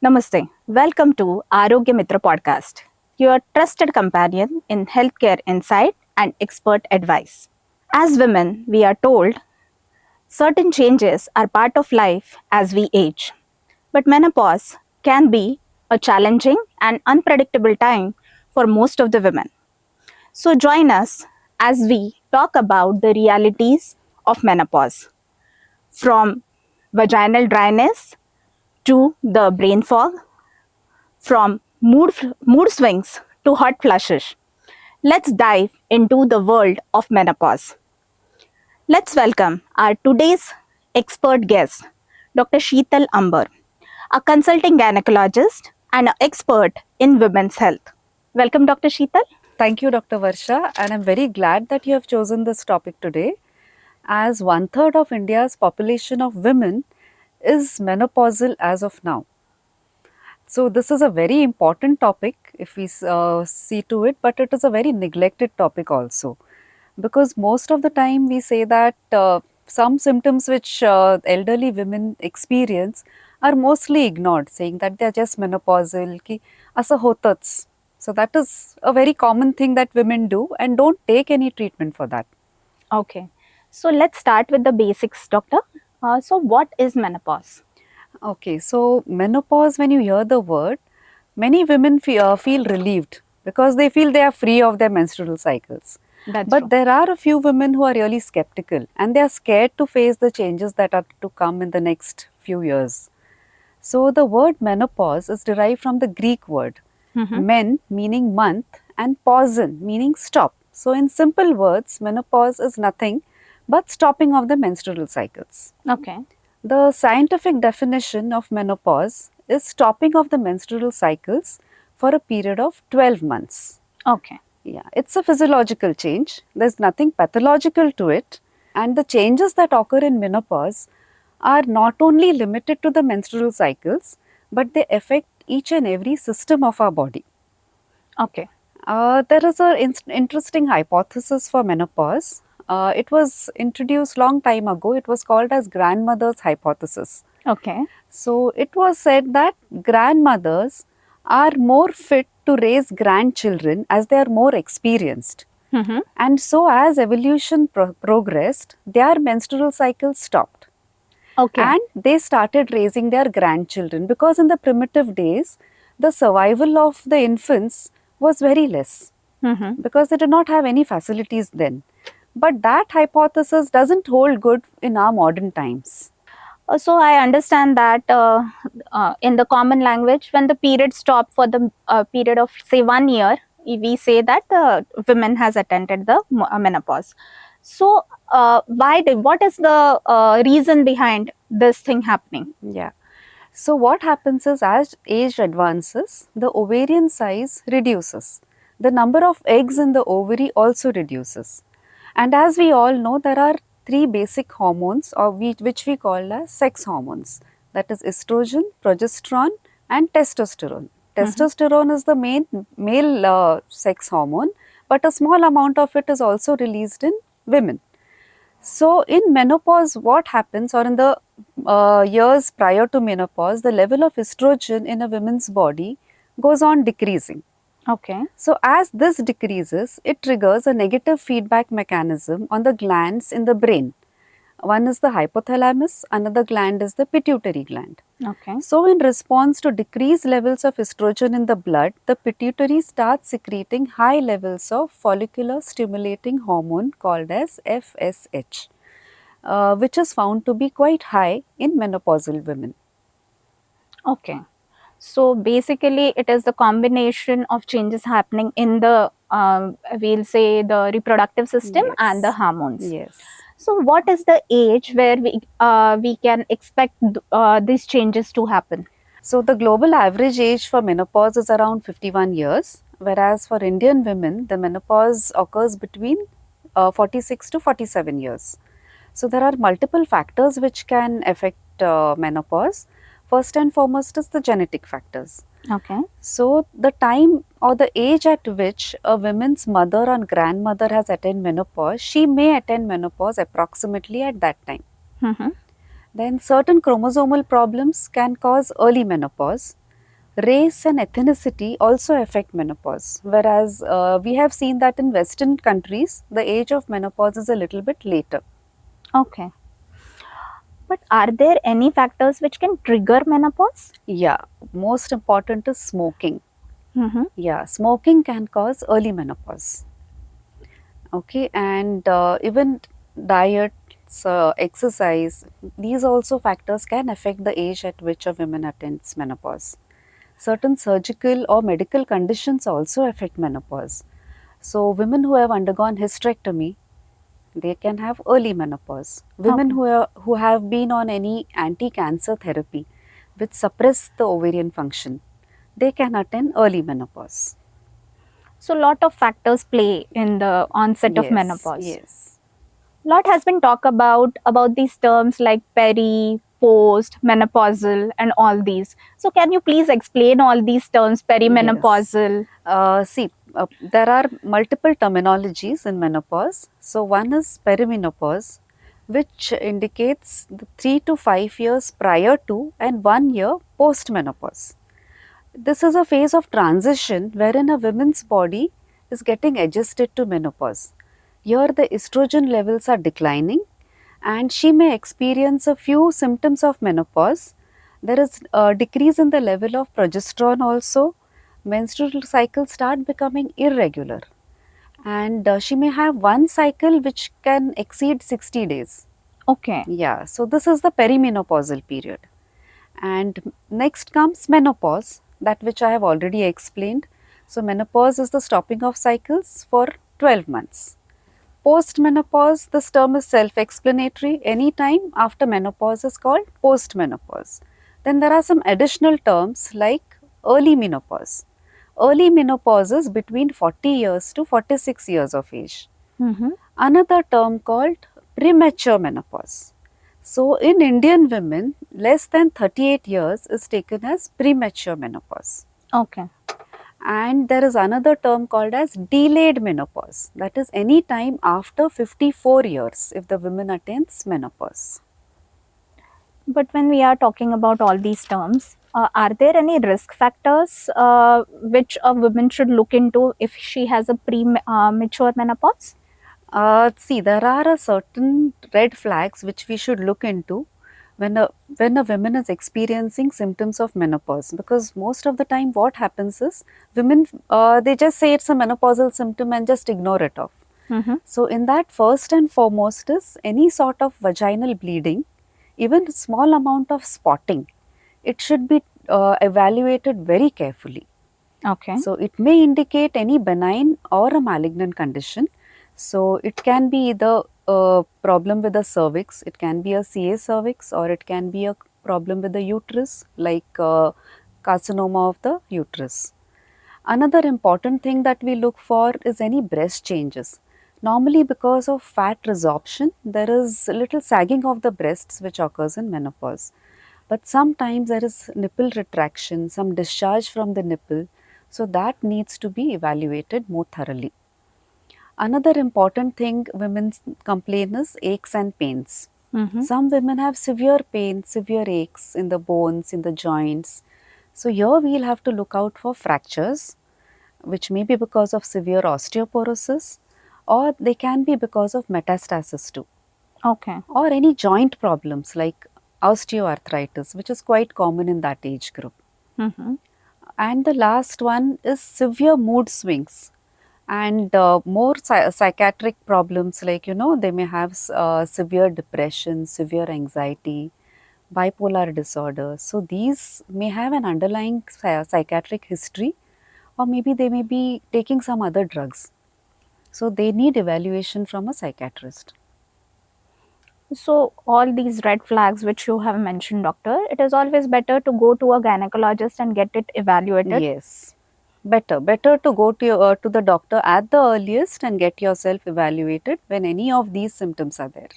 Namaste. Welcome to Arogya Mitra podcast, your trusted companion in healthcare insight and expert advice. As women, we are told certain changes are part of life as we age. But menopause can be a challenging and unpredictable time for most of the women. So join us as we talk about the realities of menopause, from vaginal dryness to the brain fog, from mood swings to hot flushes. Let's dive into the world of menopause. Let's welcome our today's expert guest, Dr. Sheetal Ambar, a consulting gynecologist and an expert in women's health. Welcome, Dr. Sheetal. Thank you, Dr. Varsha, and I'm very glad that you have chosen this topic today, as one third of India's population of women is menopausal as of now. So, this is a very important topic if we see to it, but it is a very neglected topic also, because most of the time we say that some symptoms which elderly women experience are mostly ignored, saying that they are just menopausal, ki asa hotats. So that is a very common thing that women do and don't take any treatment for that. Okay, so let's start with the basics, doctor. So, what is menopause? Okay, so menopause, when you hear the word, many women feel relieved because they feel they are free of their menstrual cycles. That's But true. there are a few women who are really skeptical and they are scared to face the changes that are to come in the next few years. So the word menopause is derived from the Greek word Mhm. men meaning month and pausen meaning stop. So in simple words, menopause is nothing but stopping of the menstrual cycles. Okay. The scientific definition of menopause is stopping of the menstrual cycles for a period of 12 months. Okay. Yeah, it's a physiological change. There's nothing pathological to it. And the changes that occur in menopause are not only limited to the menstrual cycles, but they affect each and every system of our body. Okay. There is an interesting hypothesis for menopause. It was introduced long time ago. It was called as grandmother's hypothesis. Okay. So it was said that grandmothers are more fit to raise grandchildren as they are more experienced. Mhm. And so as evolution progressed, their menstrual cycles stopped Okay. and they started raising their grandchildren, because in the primitive days, the survival of the infants was very less Mhm. because they did not have any facilities then. But that hypothesis doesn't hold good in our modern times. So I understand that in the common language, when the period stop for the period of say 1 year, we say that the women has attended the menopause. So what is the reason behind this thing happening? Yeah. So what happens is, as age advances, the ovarian size reduces. The number of eggs in the ovary also reduces. And as we all know, there are three basic hormones which we call as sex hormones. That is estrogen, progesterone and testosterone. Mhm. Testosterone is the main male sex hormone, but a small amount of it is also released in women. So, in menopause, what happens, or in the years prior to menopause, the level of estrogen in a woman's body goes on decreasing. Okay. So, as this decreases, it triggers a negative feedback mechanism on the glands in the brain. One is the hypothalamus, another gland is the pituitary gland. Okay. So, in response to decreased levels of estrogen in the blood, the pituitary starts secreting high levels of follicular stimulating hormone called as FSH, which is found to be quite high in menopausal women. Okay. So basically, it is the combination of changes happening in the we'll say the reproductive system and the Yes, hormones. yes. So, what is the age where we can expect these changes to happen? So, the global average age for menopause is around 51 years, whereas for Indian women, the menopause occurs between 46 to 47 years. So, there are multiple factors which can affect menopause. First and foremost is the genetic factors. Okay. So, the time or the age at which a woman's mother and grandmother has attained menopause, she may attain menopause approximately at that time. Mm-hmm. Then certain chromosomal problems can cause early menopause. race and ethnicity also affect menopause. Whereas we have seen that in Western countries, the age of menopause is a little bit later. Okay. But are there any factors which can trigger menopause? Yeah, most important is smoking. Mm-hmm. Yeah, smoking can cause early menopause. Okay, and even diets, exercise, these also factors can affect the age at which a woman attains menopause. Certain surgical or medical conditions also affect menopause. So, women who have undergone hysterectomy, they can have early menopause. Women Okay. who have been on any anti-cancer therapy which suppress the ovarian function, they can attain early menopause. So, lot of factors play in the onset of Yes, menopause. yes. Lot has been talked about these terms like peri, post, menopausal, and all these. So, can you please explain all these terms, Yes. perimenopausal? There are multiple terminologies in menopause. So, one is perimenopause, which indicates the 3 to 5 years prior to and 1 year post menopause. This is a phase of transition wherein a woman's body is getting adjusted to menopause. Here, the estrogen levels are declining and she may experience a few symptoms of menopause. There is a decrease in the level of progesterone also. Menstrual cycles start becoming irregular and she may have one cycle which can exceed 60 days. Okay. Yeah, so this is the perimenopausal period. And next comes menopause, that which I have already explained. So, menopause is the stopping of cycles for 12 months. Post-menopause, this term is self-explanatory. Any time after menopause is called post-menopause. Then there are some additional terms like early menopause. Early menopause is between 40 years to 46 years of age. Mm-hmm. Another term called premature menopause. So, in Indian women, less than 38 years is taken as premature menopause. Okay. And there is another term called as delayed menopause, that is any time after 54 years if the woman attains menopause. But when we are talking about all these terms, are there any risk factors which a woman should look into if she has a premature menopause? See, there are a certain red flags which we should look into when a woman is experiencing symptoms of menopause, because most of the time what happens is women they just say it's a menopausal symptom and just ignore it off. Mm-hmm. So, in that, first and foremost is any sort of vaginal bleeding, even small amount of spotting. It should be evaluated very carefully. Okay. So, it may indicate any benign or a malignant condition. So, it can be either a problem with the cervix, it can be a CA cervix, or it can be a problem with the uterus, like carcinoma of the uterus. Another important thing that we look for is any breast changes. Normally, because of fat resorption, there is a little sagging of the breasts which occurs in menopause. But sometimes there is nipple retraction, some discharge from the nipple, so that needs to be evaluated more thoroughly. Another important thing women complain is aches and pains. Mm-hmm. Some women have severe pain, severe aches in the bones, in the joints. So here we'll have to look out for fractures, which may be because of severe osteoporosis, or they can be because of metastasis too, Okay. or any joint problems like osteoarthritis, which is quite common in that age group. Mm-hmm. And the last one is severe mood swings and more psychiatric problems, like they may have severe depression, severe anxiety, bipolar disorder. So these may have an underlying psychiatric history, or maybe they may be taking some other drugs. So they need evaluation from a psychiatrist. So, all these red flags which you have mentioned, doctor, it is always better to go to a gynecologist and get it evaluated. Yes, better to go to the doctor at the earliest and get yourself evaluated when any of these symptoms are there.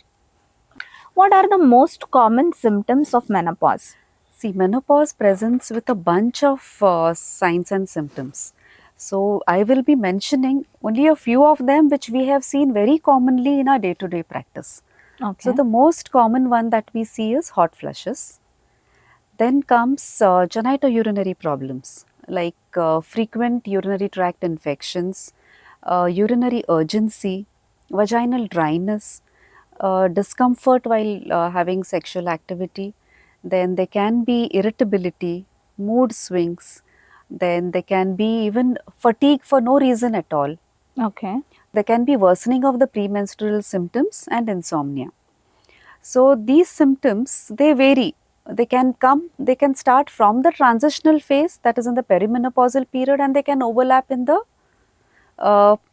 What are the most common symptoms of menopause? See, menopause presents with a bunch of signs and symptoms. So, I will be mentioning only a few of them which we have seen very commonly in our day to day practice. So, Okay. the most common one that we see is hot flushes. Then comes genitourinary problems like frequent urinary tract infections, urinary urgency, vaginal dryness, discomfort while having sexual activity. Then there can be irritability, mood swings. Then there can be even fatigue for no reason at all. Okay. There can be worsening of the premenstrual symptoms and insomnia. So these symptoms, they vary. They can start from the transitional phase, that is in the perimenopausal period, and they can overlap in the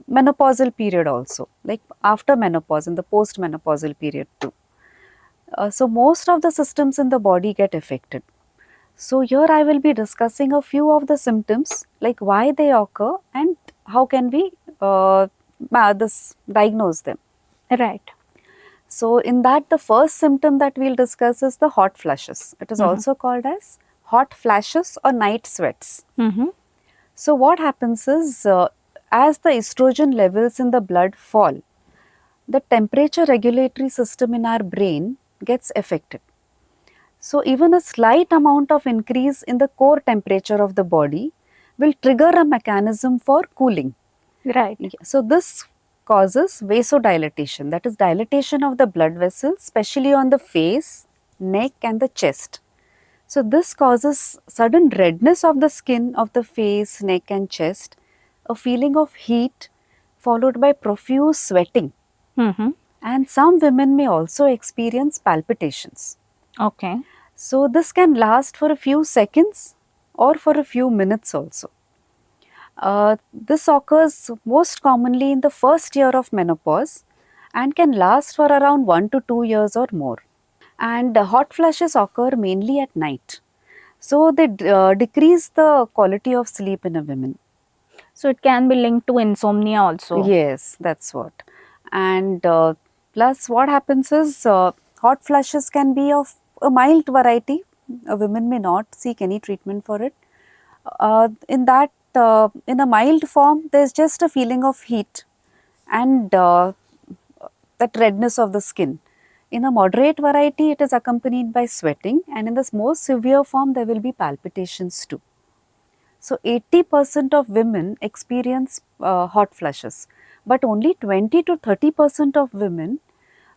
menopausal period also, like after menopause, in the postmenopausal period too. So most of the systems in the body get affected. So here I will be discussing a few of the symptoms, like why they occur and how can we diagnose them. Right. So in that, the first symptom that we'll discuss is the hot flushes. It is also called as hot flashes or night sweats. Mm-hmm. So what happens is, as the estrogen levels in the blood fall, the temperature regulatory system in our brain gets affected. So even a slight amount of increase in the core temperature of the body will trigger a mechanism for cooling. Right. So this causes vasodilatation, that is dilatation of the blood vessels, especially on the face, neck and the chest. So this causes sudden redness of the skin of the face, neck and chest, a feeling of heat followed by profuse sweating. Mm-hmm. And some women may also experience palpitations. Okay. So this can last for a few seconds or for a few minutes also. This occurs most commonly in the first year of menopause and can last for around 1 to 2 years or more. And hot flashes occur mainly at night. So they decrease the quality of sleep in a woman. So it can be linked to insomnia also. Yes, that's what. And plus what happens is, hot flashes can be of a mild variety. Women may not seek any treatment for it. In a mild form, there's just a feeling of heat and that redness of the skin. In a moderate variety, it is accompanied by sweating, and in the most severe form, there will be palpitations too. So 80% of women experience hot flushes, but only 20 to 30% of women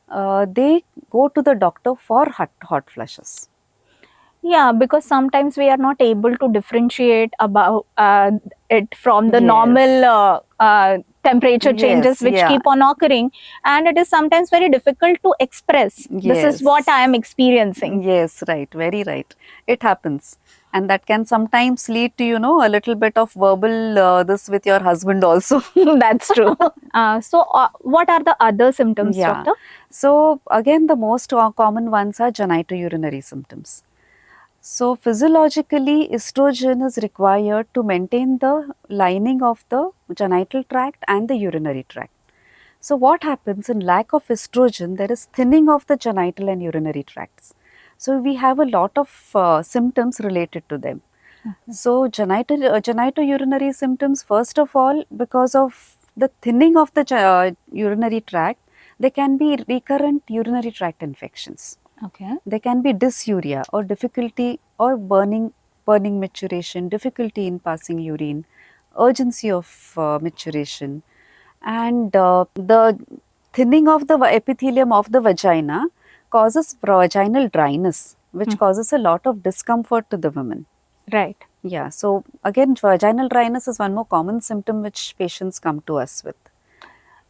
they go to the doctor for hot flushes. Yeah, because sometimes we are not able to differentiate about it from the normal Yes. temperature changes Yes, which yeah. keep on occurring, and it is sometimes very difficult to express. This is what I am Yes. experiencing. Yes, right, very right. It happens. And that can sometimes lead to, a little bit of verbal this with your husband also. That's true. So, what are the other symptoms, Yeah. doctor? So, again, the most common ones are genitourinary symptoms. So, physiologically, estrogen is required to maintain the lining of the genital tract and the urinary tract. So, what happens in lack of estrogen, there is thinning of the genital and urinary tracts. So, we have a lot of symptoms related to them. So, genitourinary symptoms, first of all, because of the thinning of the urinary tract, there can be recurrent urinary tract infections. Okay. There can be dysuria or difficulty or burning maturation, difficulty in passing urine, urgency of maturation, and the thinning of the epithelium of the vagina causes vaginal dryness, which causes a lot of discomfort to the woman. Right. Yeah, so again, vaginal dryness is one more common symptom which patients come to us with.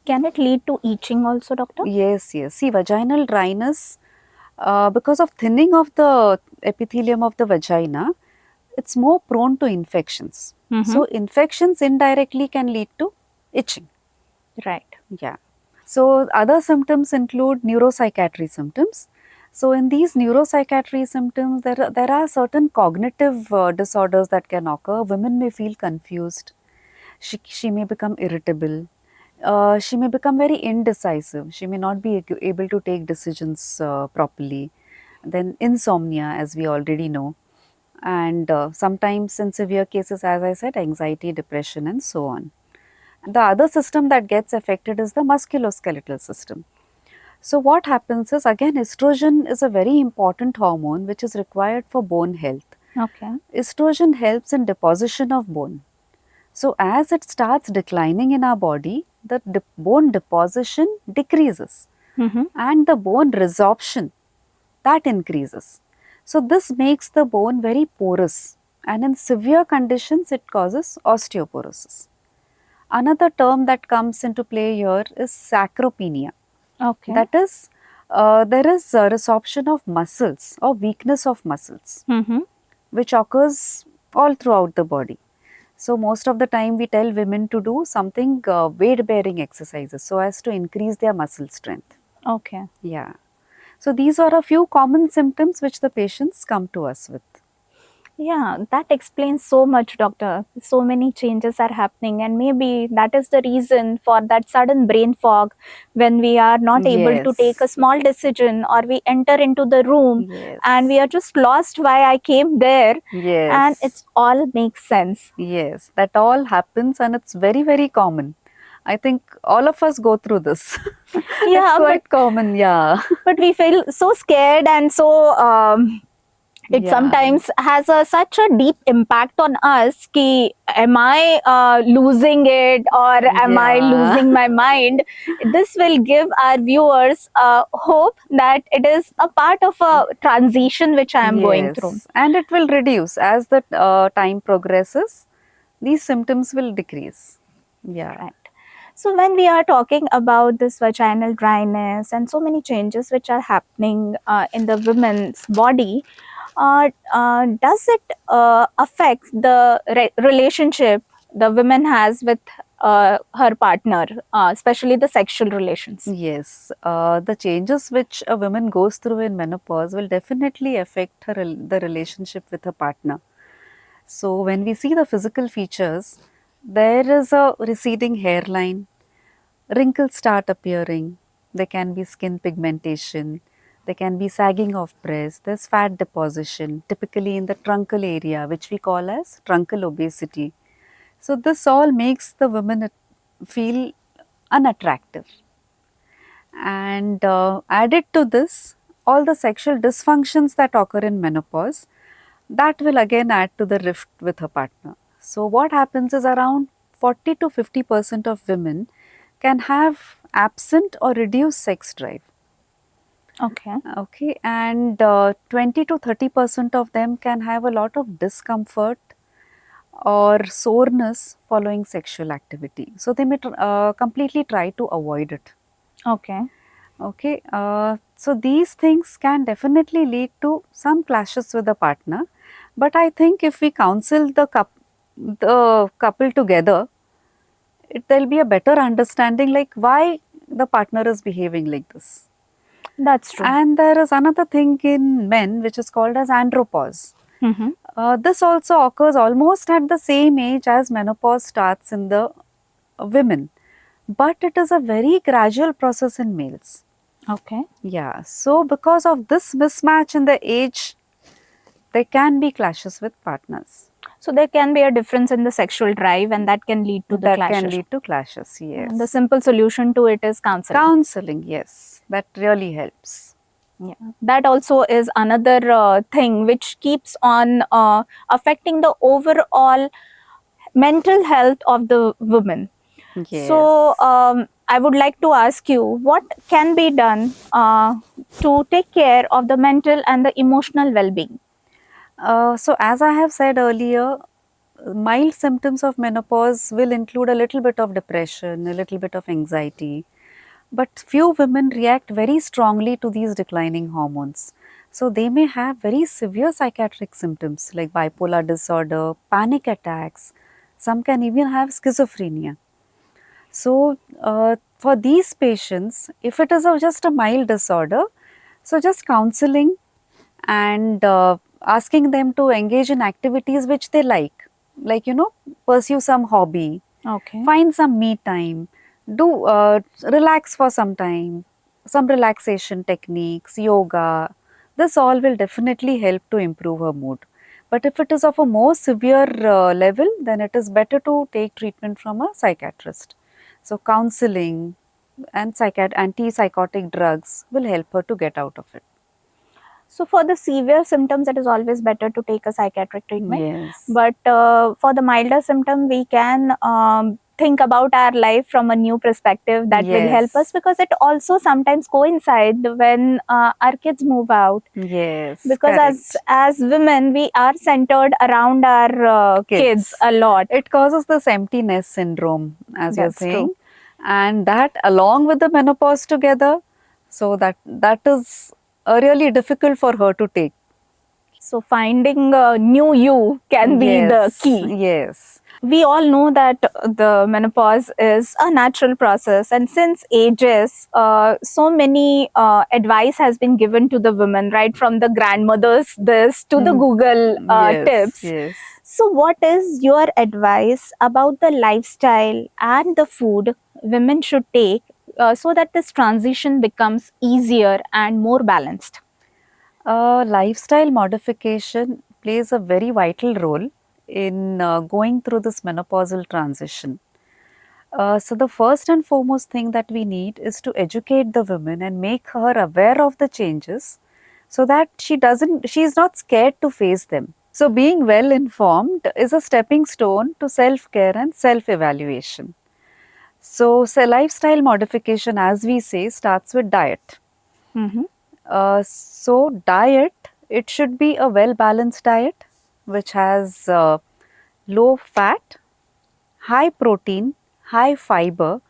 Can it lead to itching also, doctor? Yes, yes. See, vaginal dryness, because of thinning of the epithelium of the vagina, it's more prone to infections. Mm-hmm. So, infections indirectly can lead to itching. Right. Yeah. So, other symptoms include neuropsychiatry symptoms. So, in these neuropsychiatry symptoms, there are certain cognitive disorders that can occur. Women may feel confused. She may become irritable. She may become very indecisive. She may not be able to take decisions properly. Then, insomnia, as we already know. And sometimes, in severe cases, as I said, anxiety, depression, and so on. The other system that gets affected is the musculoskeletal system. So what happens is, again, estrogen is a very important hormone which is required for bone health. Okay. Estrogen helps in deposition of bone. So as it starts declining in our body, the bone deposition decreases Mm-hmm. and the bone resorption that increases. So this makes the bone very porous, and in severe conditions it causes osteoporosis. Another term that comes into play here is sarcopenia. Okay. That is, there is a resorption of muscles or weakness of muscles, Mm-hmm. which occurs all throughout the body. So most of the time we tell women to do something weight bearing exercises so as to increase their muscle strength. Okay. Yeah. So these are a few common symptoms which the patients come to us with. Yeah, that explains so much, doctor. So many changes are happening, and maybe that is the reason for that sudden brain fog when we are not able to take a Yes. small decision, or we enter into the room and Yes. we are just lost why I came there, and Yes. it's all makes sense. Yes. That all happens and it's very, very common. I think all of us go through this. It's Yeah, quite common. Yeah. but we feel so scared, and so it Yeah. sometimes has such a deep impact on us ki am I losing it, or am I Yeah. losing my mind. This will give our viewers hope that it is a part of a transition which I am going through. Yes. And it will reduce as the time progresses. These symptoms will decrease. Yeah. Right. So when we are talking about this vaginal dryness and so many changes which are happening in the women's body, does it affect the relationship the woman has with her partner, especially the sexual relations? Yes, the changes which a woman goes through in menopause will definitely affect the relationship with her partner. So, when we see the physical features, there is a receding hairline, wrinkles start appearing, there can be skin pigmentation, there can be sagging of breast, there's fat deposition, typically in the truncal area, which we call as truncal obesity. So, this all makes the woman feel unattractive. And added to this, all the sexual dysfunctions that occur in menopause, that will again add to the rift with her partner. So, what happens is around 40 to 50% of women can have absent or reduced sex drive. Okay. Okay, and 20 to 30% of them can have a lot of discomfort or soreness following sexual activity. So, they may completely try to avoid it. Okay. Okay, so these things can definitely lead to some clashes with the partner, but I think if we counsel the couple together, there'll be a better understanding like why the partner is behaving like this. That's true. And there is another thing in men which is called as andropause. Mm-hmm. This also occurs almost at the same age as menopause starts in the women, but it is a very gradual process in males. Okay. Yeah, so because of this mismatch in the age, there can be clashes with partners. So there can be a difference in the sexual drive, and that can lead to the That can clashes. lead to clashes, And the yes. simple solution to it is counseling. Counseling, yes, that really helps. Yeah, that also is another thing which keeps on affecting the overall mental health of the woman. Yes. So, I would like to ask you, what can be done to take care of the mental and the emotional well-being? So, as I have said earlier, mild symptoms of menopause will include a little bit of depression, a little bit of anxiety, but few women react very strongly to these declining hormones. So, they may have very severe psychiatric symptoms like bipolar disorder, panic attacks, some can even have schizophrenia. So, for these patients, if it is just a mild disorder, so just counseling and asking them to engage in activities which they like, pursue some hobby, Okay. find some me time, do relax for some time, some relaxation techniques, yoga. This all will definitely help to improve her mood. But if it is of a more severe level, then it is better to take treatment from a psychiatrist. So, counseling, and antipsychotic drugs will help her to get out of it. So for the severe symptoms, it is always better to take a psychiatric treatment. Yes. But for the milder symptom, we can think about our life from a new perspective that will help us, Yes. because it also sometimes coincides when our kids move out. Yes. Because Correct. as women, we are centered around our kids a lot. It causes this empty nest syndrome, as you're That's saying, true. and that along with the menopause together, so that is really difficult for her to take. So finding a new you can be the key. Yes. We all know that the menopause is a natural process, and since ages, so many advice has been given to the women, right from the grandmothers this to the Google tips. Yes. So what is your advice about the lifestyle and the food women should take so that this transition becomes easier and more balanced? Lifestyle modification plays a very vital role in going through this menopausal transition. So the first and foremost thing that we need is to educate the women and make her aware of the changes so that she is not scared to face them. So being well informed is a stepping stone to self-care and self-evaluation. So lifestyle modification, as we say, starts with diet. Mm-hmm. So diet, it should be a well-balanced diet which has low fat, high protein, high fiber,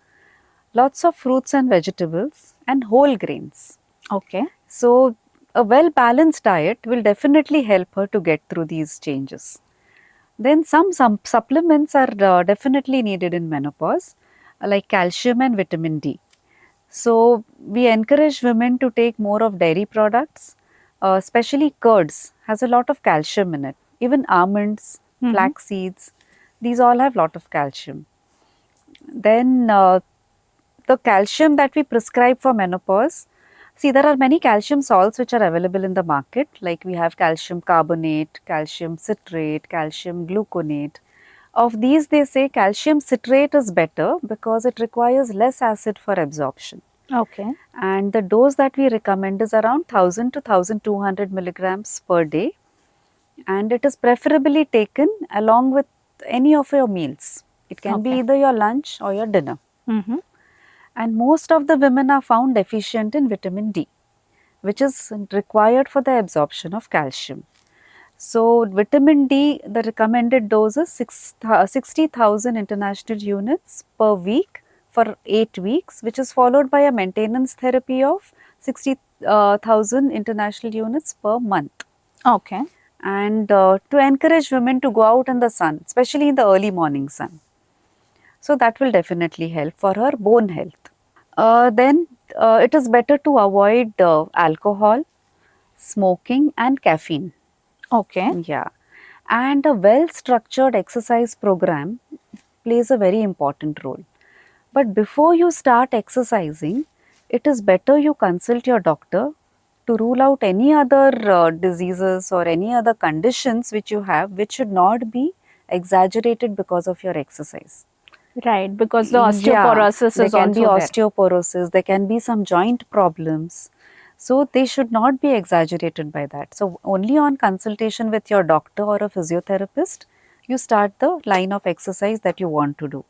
lots of fruits and vegetables, and whole grains. Okay. So a well-balanced diet will definitely help her to get through these changes. Then some supplements are definitely needed in menopause, like calcium and vitamin D. So we encourage women to take more of dairy products, especially curds has a lot of calcium in it. Even almonds, flax seeds, these all have lot of calcium. Then the calcium that we prescribe for menopause, see there are many calcium salts which are available in the market, like we have calcium carbonate, calcium citrate, calcium gluconate. Of these they say calcium citrate is better because it requires less acid for absorption. Okay. And the dose that we recommend is around 1000 to 1200 milligrams per day, and it is preferably taken along with any of your meals. It can be Okay. either your lunch or your dinner. Mm-hmm. And most of the women are found deficient in vitamin D, which is required for the absorption of calcium. So vitamin D, the recommended dose is 60,000 international units per week for 8 weeks, which is followed by a maintenance therapy of 60,000 international units per month. Okay. And to encourage women to go out in the sun, especially in the early morning sun. So that will definitely help for her bone health. Then it is better to avoid alcohol, smoking, and caffeine. Okay. Yeah. And a well structured exercise program plays a very important role. But before you start exercising, it is better you consult your doctor to rule out any other diseases or any other conditions which you have, which should not be exaggerated because of your exercise. Right, because the Yeah, osteoporosis there is can be also there. osteoporosis, there can be some joint problems. So they should not be exaggerated by that. So only on consultation with your doctor or a physiotherapist, you start the line of exercise that you want to do.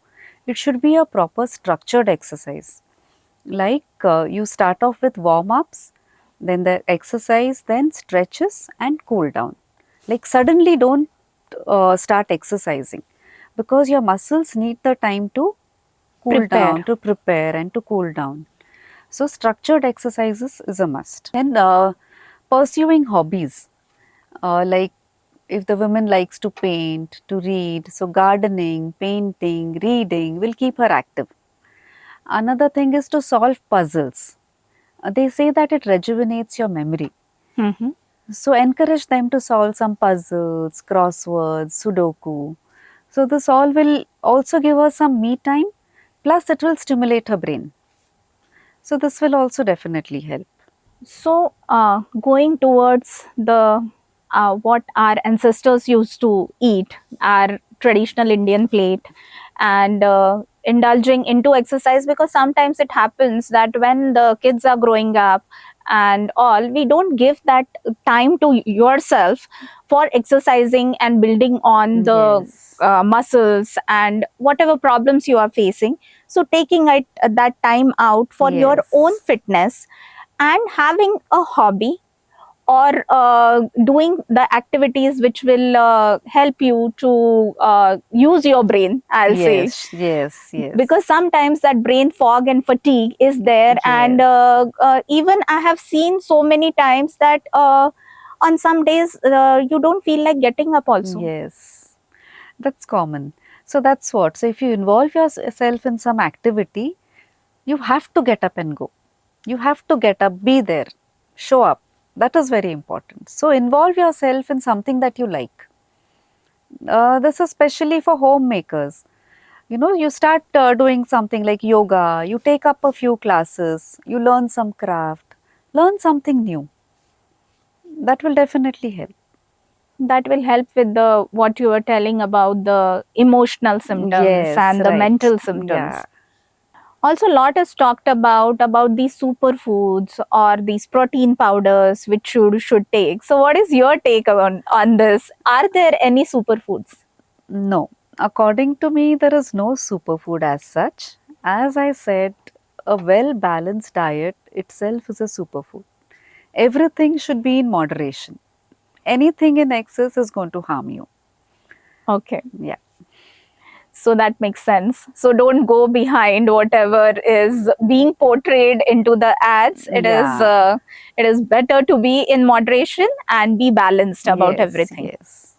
It should be a proper structured exercise. Like you start off with warm-ups, then the exercise, then stretches and cool down. Like suddenly don't start exercising because your muscles need the time to cool Prepare. down, to prepare and to cool down. So structured exercises is a must. Then pursuing hobbies, like if the woman likes to paint, to read, so gardening, painting, reading will keep her active. Another thing is to solve puzzles. They say that it rejuvenates your memory. Mm-hmm. So encourage them to solve some puzzles, crosswords, sudoku. So this all will also give her some me time, plus it will stimulate her brain. So this will also definitely help. So, going towards the what our ancestors used to eat, our traditional Indian plate, and indulging into exercise, because sometimes it happens that when the kids are growing up and all, we don't give that time to yourself for exercising and building on the Yes. muscles and whatever problems you are facing. So taking it that time out for your own Yes. fitness and having a hobby, or doing the activities which will help you to use your brain, I'll say, Yes. Yes. because Yes. sometimes that brain fog and fatigue is there. And Yes. even I have seen so many times that on some days you don't feel like getting up also. Yes. That's common. So that's what. So if you involve yourself in some activity, you have to get up and go. You have to get up, be there, show up. That is very important. So involve yourself in something that you like. This is especially for homemakers. You know, you start doing something like yoga, you take up a few classes, you learn some craft, learn something new. That will definitely help. That will help with the what you were telling about the emotional symptoms Yes, and the right. mental Yeah. symptoms. Also, a lot is talked about these superfoods or these protein powders which should take. So what is your take on this? Are there any superfoods? No. According to me, there is no superfood as such. As I said, a well balanced diet itself is a superfood. Everything should be in moderation. Anything in excess is going to harm you. Okay, Yeah. so that makes sense. So don't go behind whatever is being portrayed into the ads. Yeah. It is better to be in moderation and be balanced about Yes. everything. Yes.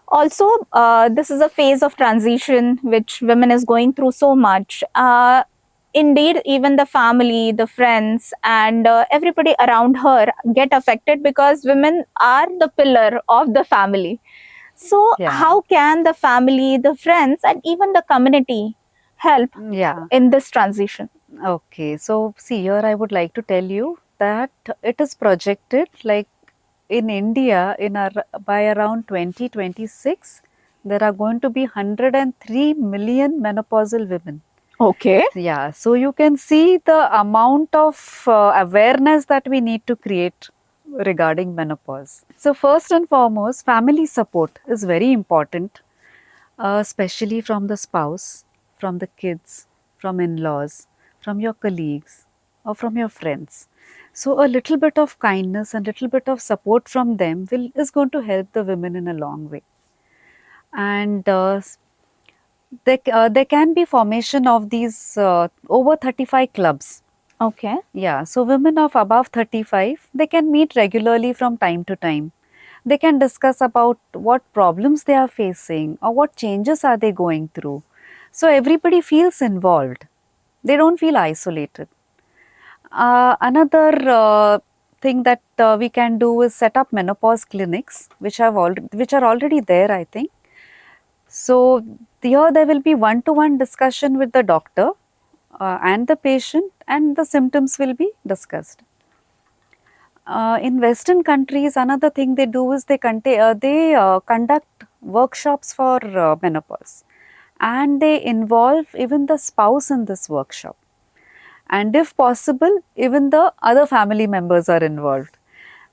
Also, this is a phase of transition which women is going through so much. Indeed, even the family, the friends, and everybody around her get affected, because women are the pillar of the family. So Yeah. how can the family, the friends, and even the community help Yeah. in this transition? Okay, so see here I would like to tell you that it is projected like in India in our, by around 2026 there are going to be 103 million menopausal women. Okay. Yeah, so you can see the amount of awareness that we need to create regarding menopause. So first and foremost, family support is very important, especially from the spouse, from the kids, from in laws, from your colleagues, or from your friends. So, a little bit of kindness and little bit of support from them is going to help the women in a long way. And there can be formation of these over 35 clubs. Okay. Yeah, so women of above 35, they can meet regularly from time to time. They can discuss about what problems they are facing or what changes are they going through. So everybody feels involved. They don't feel isolated. Another thing that we can do is set up menopause clinics, which are already there, I think. So here there will be one-to-one discussion with the doctor and the patient, and the symptoms will be discussed. In Western countries, another thing they do is they conduct workshops for menopause, and they involve even the spouse in this workshop, and if possible, even the other family members are involved.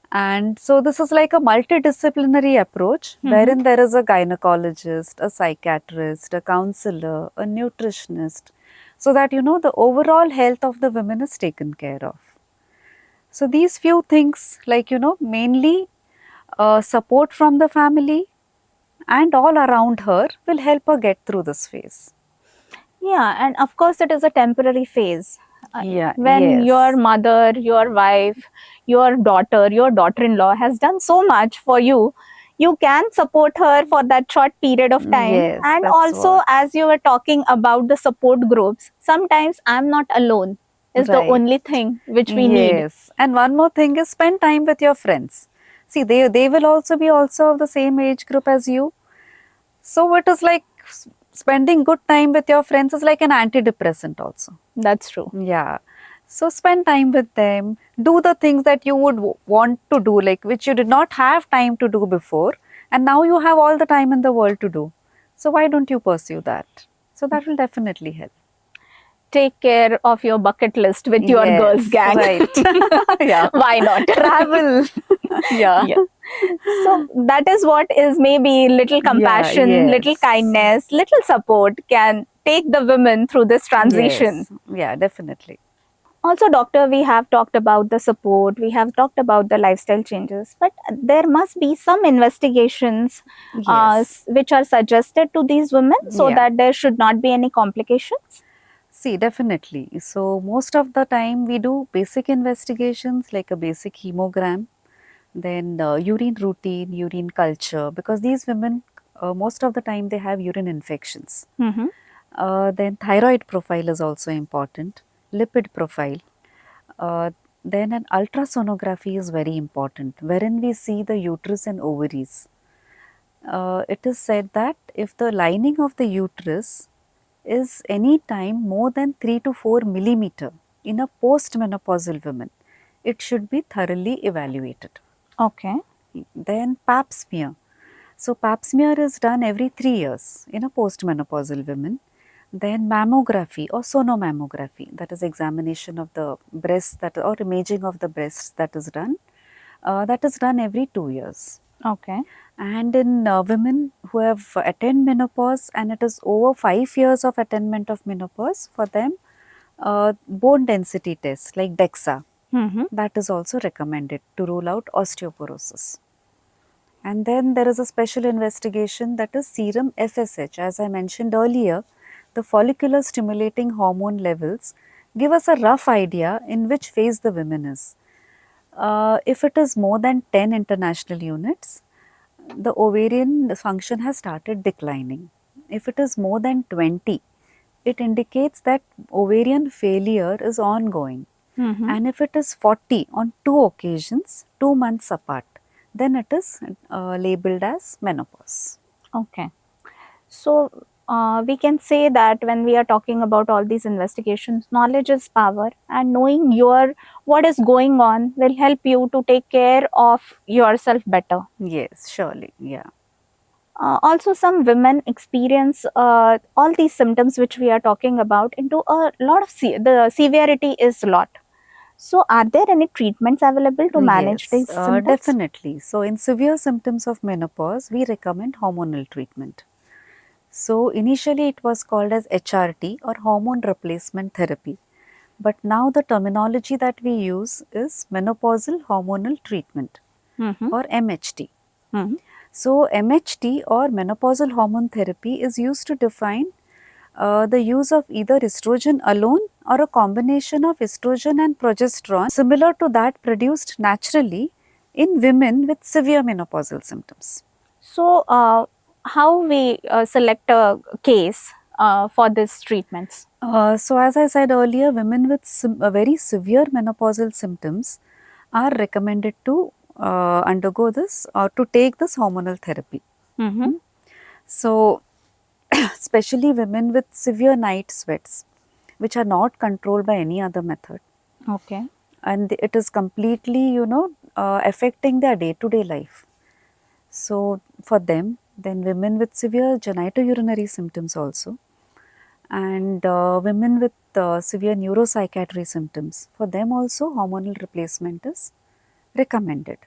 And so this is like a multidisciplinary approach Mhm. wherein there is a gynecologist, a psychiatrist, a counselor, a nutritionist, so that you know the overall health of the women is taken care of. So these few things, like you know, mainly support from the family and all around her will help her get through this phase. Yeah, and of course, it is a temporary phase. Yeah, When your yes, mother, your wife, your daughter in law has done so much for you, you can support her for that short period of time. yes, And that's also, what. as you were talking about the support groups, sometimes I'm not alone, is the Right. only thing which we need. Yes. And one more thing is spend time with your friends. See, they will also be also of the same age group as you. So it is like spending good time with your friends is like an antidepressant also. That's true. Yeah. So spend time with them. Do the things that you would want to do, like which you did not have time to do before, and now you have all the time in the world to do. So why don't you pursue that? So that will definitely help. take care of your bucket list with your girls Yes, gang. right. Yeah. Why not? Travel. Yeah. Yeah. So that is what is maybe little Yeah, compassion, little yes. kindness, little support can take the women through this transition. Yes. Yeah, definitely. Also, doctor, we have talked about the support, we have talked about the lifestyle changes, but there must be some investigations Yes. which are suggested to these women so Yeah. that there should not be any complications. See, definitely. So, most of the time we do basic investigations like a basic hemogram, then urine routine, urine culture, because these women, most of the time, they have urine infections. Mm-hmm. Then, thyroid profile is also important, lipid profile. Uh, then, an ultrasonography is very important, wherein we see the uterus and ovaries. It is said that if the lining of the uterus is any time more than 3 to 4 millimeter in a postmenopausal woman, it should be thoroughly evaluated. Okay. Then pap smear. So pap smear is done every 3 years in a postmenopausal woman. Then mammography or sonomammography, that is examination of the breasts that or imaging of the breasts that is done. That is done every 2 years. Okay. And in women who have attained menopause and it is over 5 years of attainment of menopause, for them, bone density test like DEXA, Mm-hmm. that is also recommended to rule out osteoporosis. And then there is a special investigation, that is serum FSH. As I mentioned earlier, the follicular stimulating hormone levels give us a rough idea in which phase the woman is. If it is more than 10 international units, the ovarian function has started declining. If it is more than 20, it indicates that ovarian failure is ongoing. Mm-hmm. And if it is 40 on 2 occasions, 2 months apart, then it is labeled as menopause. Okay. So we can say that when we are talking about all these investigations, knowledge is power, and knowing your what is going on will help you to take care of yourself better. Yes, surely. Yeah. Also, some women experience all these symptoms which we are talking about into a lot of the severity is a lot. So, are there any treatments available to manage Yes, these symptoms? definitely. So, in severe symptoms of menopause, we recommend hormonal treatment. So, initially it was called as HRT or hormone replacement therapy. But now the terminology that we use is menopausal hormonal treatment Mm-hmm. or MHT. Mm-hmm. So, MHT or menopausal hormone therapy is used to define the use of either estrogen alone or a combination of estrogen and progesterone similar to that produced naturally in women with severe menopausal symptoms. So, how we select a case for these treatments? So, as I said earlier, women with very severe menopausal symptoms are recommended to undergo this or to take this hormonal therapy. Mm-hmm. So, especially women with severe night sweats, which are not controlled by any other method, Okay. and it is completely, affecting their day to day life. So, for them, then women with severe genitourinary symptoms also, and women with severe neuropsychiatry symptoms, for them also hormonal replacement is recommended.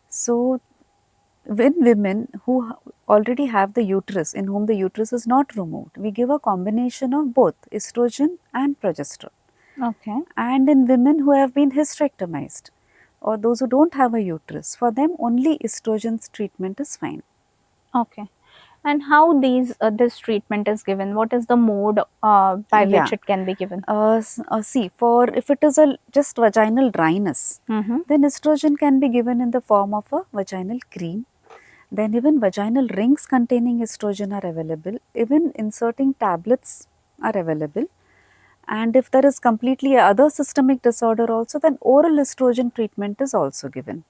So, when women who already have the uterus, in whom the uterus is not removed, we give a combination of both estrogen and progesterone. Okay. And in women who have been hysterectomized or those who don't have a uterus, for them only estrogen's treatment is fine. Okay. And how this treatment is given? What is the mode by which Yeah. it can be given? See, for if it is a just vaginal dryness, Mm-hmm. then estrogen can be given in the form of a vaginal cream. Then even vaginal rings containing estrogen are available. Even inserting tablets are available. And if there is completely other systemic disorder also, then oral estrogen treatment is also given.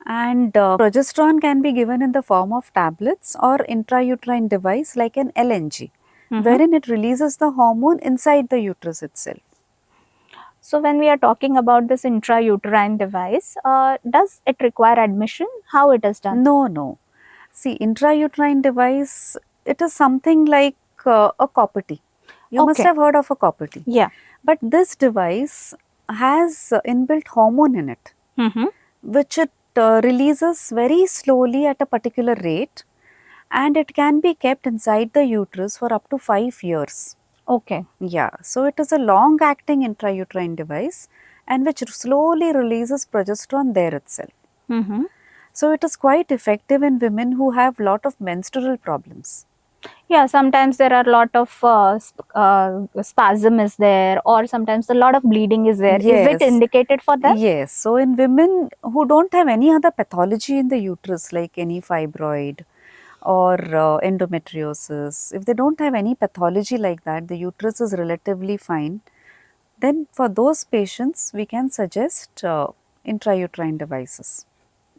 And progesterone can be given in the form of tablets or intrauterine device like an LNG, Mm-hmm. wherein it releases the hormone inside the uterus itself. So, when we are talking about this intrauterine device, does it require admission? How it is done? No, no. See, intrauterine device, it is something like a copper T. You must Okay. have heard of a copper T. Yeah. But this device has inbuilt hormone in it, Mm-hmm. which it releases very slowly at a particular rate, and it can be kept inside the uterus for up to 5 years. Okay. Yeah, so it is a long acting intrauterine device and which slowly releases progesterone there itself. Mm-hmm. So it is quite effective in women who have lot of menstrual problems. Yeah, sometimes there are a lot of spasm is there, or sometimes a lot of bleeding is there. Is it Yes, indicated for them? yes. So in women who don't have any other pathology in the uterus, like any fibroid or endometriosis, if they don't have any pathology like that, the uterus is relatively fine, then for those patients, we can suggest intrauterine devices.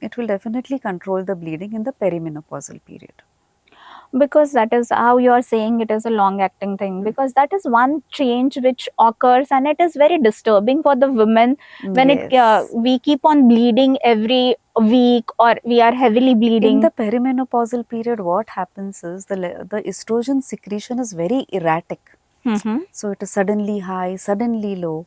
It will definitely control the bleeding in the perimenopausal period. Because that is how you are saying it is a long acting thing, because that is one change which occurs and it is very disturbing for the women when it Yes. we keep on bleeding every week or we are heavily In bleeding. the perimenopausal period, what happens is the estrogen secretion is very erratic. Mm-hmm. So it is suddenly high, suddenly low.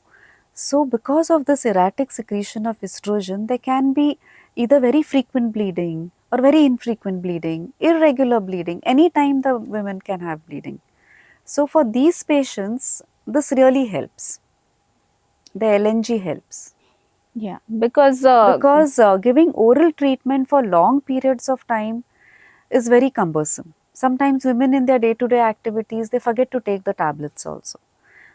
So because of this erratic secretion of estrogen, there can be either very frequent bleeding or very infrequent bleeding, irregular bleeding. Anytime the women can have bleeding. So for these patients, this really helps. The LNG helps. Yeah, because Because giving oral treatment for long periods of time is very cumbersome. Sometimes women in their day-to-day activities, they forget to take the tablets also.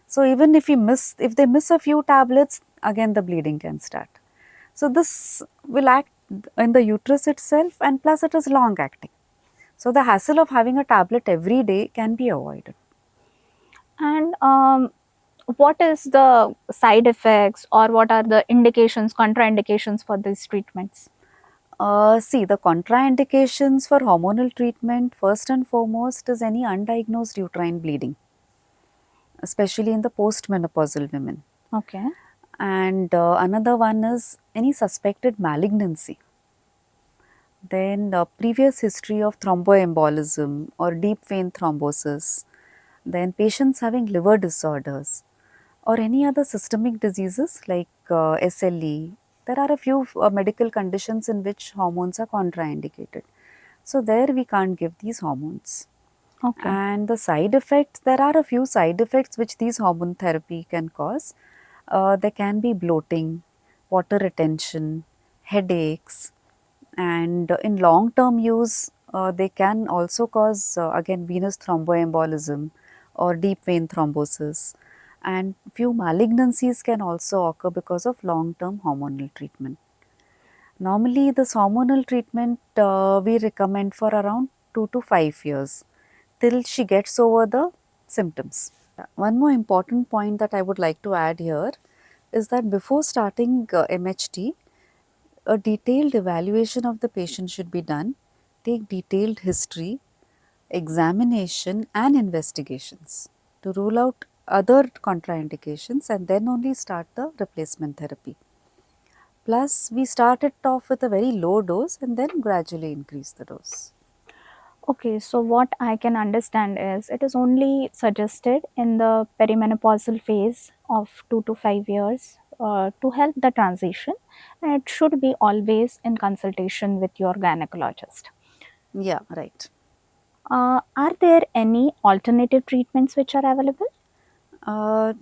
So even if they miss a few tablets, again the bleeding can start. So this will act in the uterus itself, and plus it is long acting. So the hassle of having a tablet every day can be avoided. and what is the side effects or what are the indications, contraindications for these treatments? See, the contraindications for hormonal treatment, first and foremost, is any undiagnosed uterine bleeding, especially in the postmenopausal women. Okay. And another one is any suspected malignancy. Then previous history of thromboembolism or deep vein thrombosis. Then patients having liver disorders or any other systemic diseases like SLE. There are a few medical conditions in which hormones are contraindicated. So there we can't give these hormones. Okay. And the side effects, there are a few side effects which these hormone therapy can cause. There can be bloating, water retention, headaches, and in long term use, they can also cause again venous thromboembolism or deep vein thrombosis. And few malignancies can also occur because of long term hormonal treatment. Normally, this hormonal treatment we recommend for around 2 to 5 years till she gets over the symptoms. One more important point that I would like to add here is that before starting MHT, a detailed evaluation of the patient should be done, take detailed history, examination, and investigations to rule out other contraindications and then only start the replacement therapy. Plus, we start it off with a very low dose and then gradually increase the dose. Okay, so what I can understand is it is only suggested in the perimenopausal phase of 2 to 5 years to help the transition, and it should be always in consultation with your gynecologist. Yeah, right. Are there any alternative treatments which are available? Uh,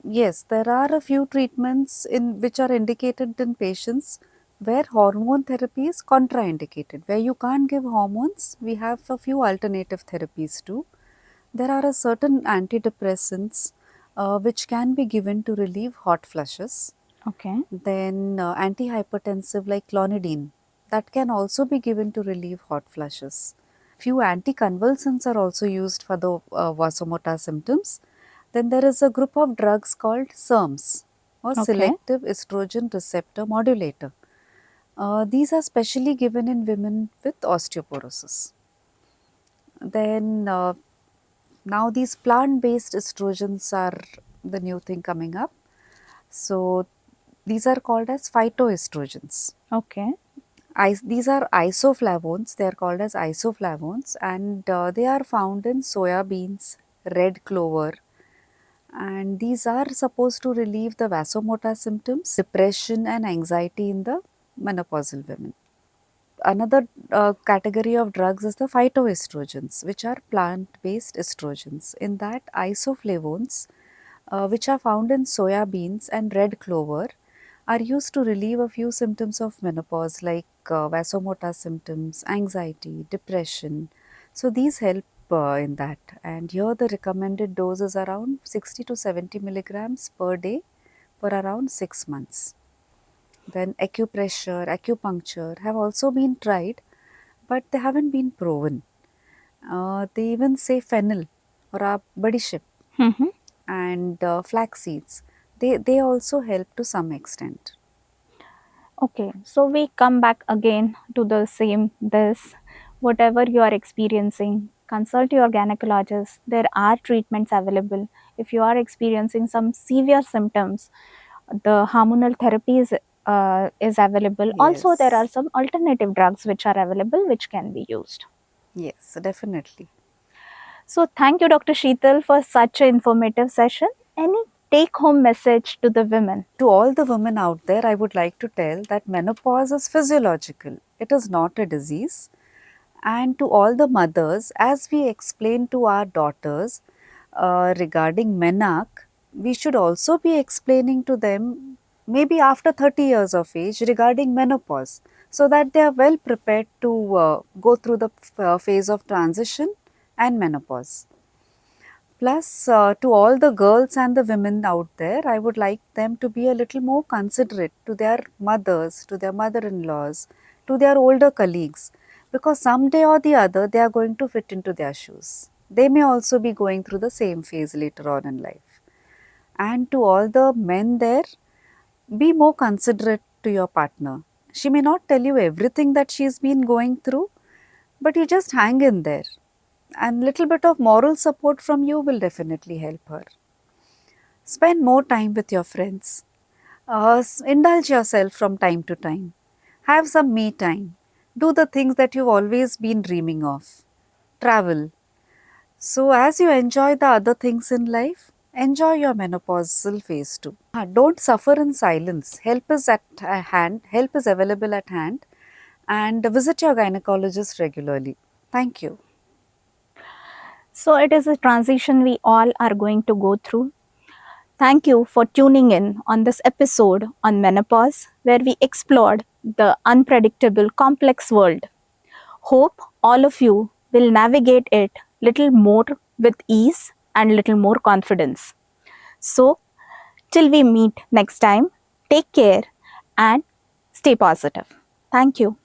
yes, there are a few treatments in which are indicated in patients where hormone therapy is contraindicated. Where you can't give hormones, we have a few alternative therapies too. There are a certain antidepressants which can be given to relieve hot flushes. Okay. Then antihypertensive like clonidine that can also be given to relieve hot flushes. Few anticonvulsants are also used for the vasomotor symptoms. Then there is a group of drugs called SERMs or Okay. selective estrogen receptor modulator. These are specially given in women with osteoporosis. Then now these plant-based estrogens are the new thing coming up. So these are called as phytoestrogens. Okay. These are isoflavones. They are called as isoflavones, and they are found in soya beans, red clover, and these are supposed to relieve the vasomotor symptoms, depression, and anxiety in the menopausal women. Another category of drugs is the phytoestrogens, which are plant based estrogens. In that, isoflavones, which are found in soya beans and red clover, are used to relieve a few symptoms of menopause like vasomotor symptoms, anxiety, depression. So, these help in that. And here, the recommended dose is around 60 to 70 milligrams per day for around 6 months. Then acupressure, acupuncture have also been tried, but they haven't been proven. They even say fennel or a bodiship Mhm. and flax seeds. They also help to some extent. Okay, so we come back again to the same this. Whatever you are experiencing, consult your gynecologist. There are treatments available. If you are experiencing some severe symptoms, the hormonal therapy is available. Also, there are Yes, some alternative drugs which are available which can be used. yes, definitely. So, thank you, Dr. Sheetal, for such an informative session. Any take home message to the women? To all the women out there, I would like to tell that menopause is physiological, it is not a disease. And to all the mothers, as we explain to our daughters regarding menarche, we should also be explaining to them maybe after 30 years of age regarding menopause so that they are well prepared to go through the phase of transition and menopause. Plus, to all the girls and the women out there, I would like them to be a little more considerate to their mothers, to their mother in laws, to their older colleagues, because someday or the other they are going to fit into their shoes. They may also be going through the same phase later on in life. And to all the men there, be more considerate to your partner. She may not tell you everything that she's been going through, but you just hang in there, and little bit of moral support from you will definitely help her. Spend more time with your friends. Indulge yourself from time to time. Have some me time. Do the things that you've always been dreaming of. Travel. So, as you enjoy the other things in life, enjoy your menopausal phase too. Don't suffer in silence. Help is at hand. Help is available at hand. And visit your gynecologist regularly. Thank you. So, it is a transition we all are going to go through. Thank you for tuning in on this episode on menopause, where we explored the unpredictable, complex world. Hope all of you will navigate it little more with ease and little more confidence. So, till we meet next time, take care and stay positive. Thank you.